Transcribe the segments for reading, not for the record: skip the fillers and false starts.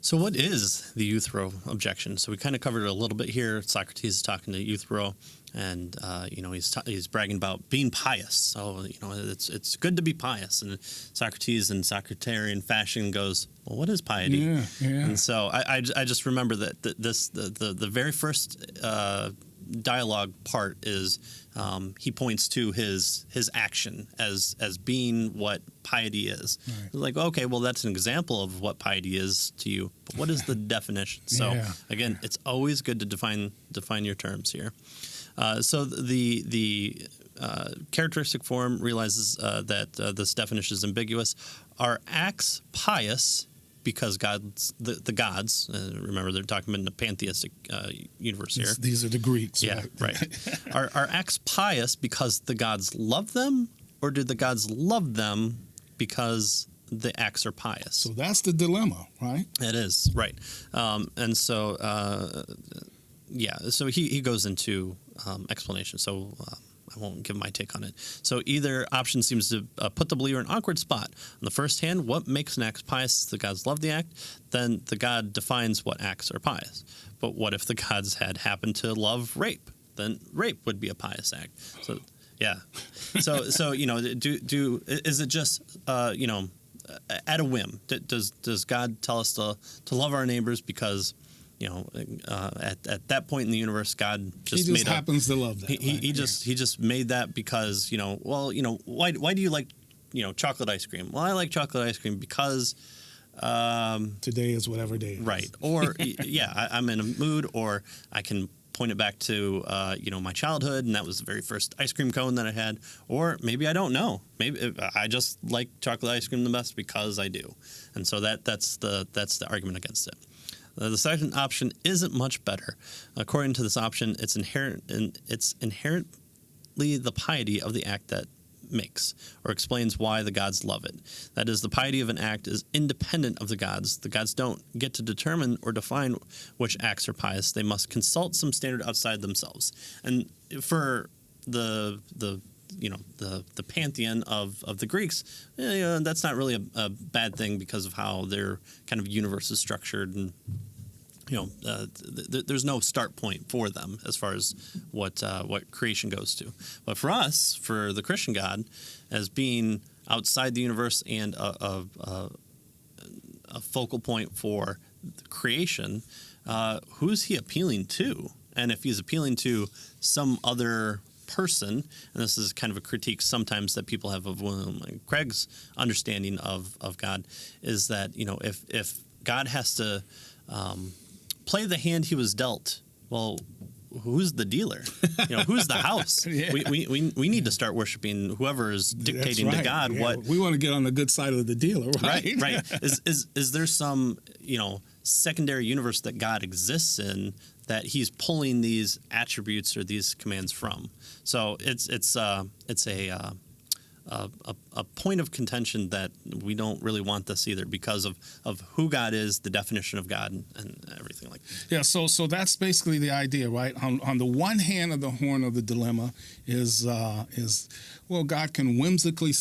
So what is the Euthyphro objection? So we kind of covered it a little bit here. Socrates is talking to Euthyphro, and he's bragging about being pious. So it's good to be pious. And Socrates, in Socraterian fashion, goes, well, what is piety? Yeah. And so I just remember that the very first dialogue part is he points to his action as being what piety is. Right. Like, okay, well, that's an example of what piety is to you, but what is the definition? So again, it's always good to define your terms here. So the characteristic form realizes that this definition is ambiguous. Are acts pious because the gods, remember they're talking about in the pantheistic universe here. These are the Greeks. Yeah, right. Are acts pious because the gods love them, or do the gods love them because the acts are pious? So that's the dilemma, right? It is, right. And so, so he goes into explanation. So I won't give my take on it. So either option seems to put the believer in an awkward spot. On the first hand, what makes an act pious? The gods love the act. Then the god defines what acts are pious. But what if the gods had happened to love rape? Then rape would be a pious act. So yeah. So is it just at a whim? Does God tell us to love our neighbors because at that point in the universe, God just happens to love that. He just made that because why do you like chocolate ice cream? Well, I like chocolate ice cream because today is whatever day. Right. Or I'm in a mood, or I can point it back to my childhood, and that was the very first ice cream cone that I had. Or maybe I don't know. Maybe I just like chocolate ice cream the best because I do, and so that's the argument against it. The second option isn't much better. According to this option, it's inherently the piety of the act that makes or explains why the gods love it. That is, the piety of an act is independent of the gods. The gods don't get to determine or define which acts are pious. They must consult some standard outside themselves. And for the pantheon of the Greeks, that's not really a bad thing because of how their kind of universe is structured, and there's no start point for them as far as what creation goes to. But for us, for the Christian God, as being outside the universe and a focal point for creation, who's he appealing to? And if he's appealing to some other person, and this is kind of a critique sometimes that people have of Craig's understanding of God, is that if God has to play the hand he was dealt, well, who's the dealer? Who's the house? We need to start worshiping whoever is dictating to God what we want to get on the good side of the dealer, right? Right. Is there some secondary universe that God exists in that he's pulling these attributes or these commands from? So it's a point of contention that we don't really want this either because of who God is, the definition of God, and everything like that. Yeah, so that's basically the idea, right? On the one hand of the horn of the dilemma is God can whimsically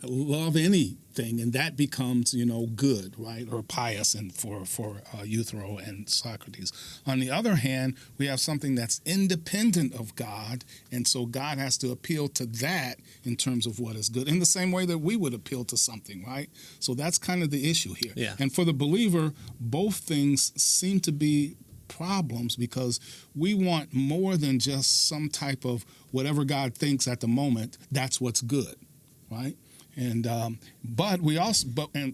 love anything, and that becomes good, right, or pious, and for Euthyphro and Socrates. On the other hand, we have something that's independent of God, and so God has to appeal to that in terms of what is good, in the same way that we would appeal to something, right? So that's kind of the issue here. Yeah. And for the believer, both things seem to be problems because we want more than just some type of whatever God thinks at the moment, that's what's good, right? And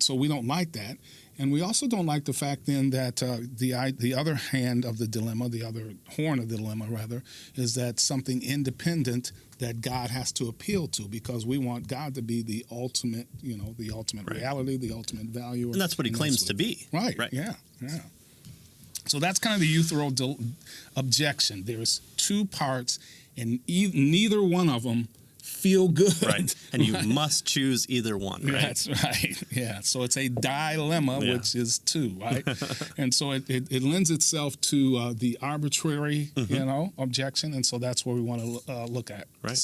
so we don't like that. And we also don't like the fact then that the other hand of the dilemma, the other horn of the dilemma rather, is that something independent that God has to appeal to, because we want God to be the ultimate, the ultimate reality, the ultimate value. And that's what he claims to be. Right. Yeah. So that's kind of the Euthyphro objection. There's two parts, and neither one of them feel good. Right. And you must choose either one, right? That's right. Yeah. So it's a dilemma, which is two, right? And so it lends itself to the arbitrary, objection. And so that's what we want to look at. Right.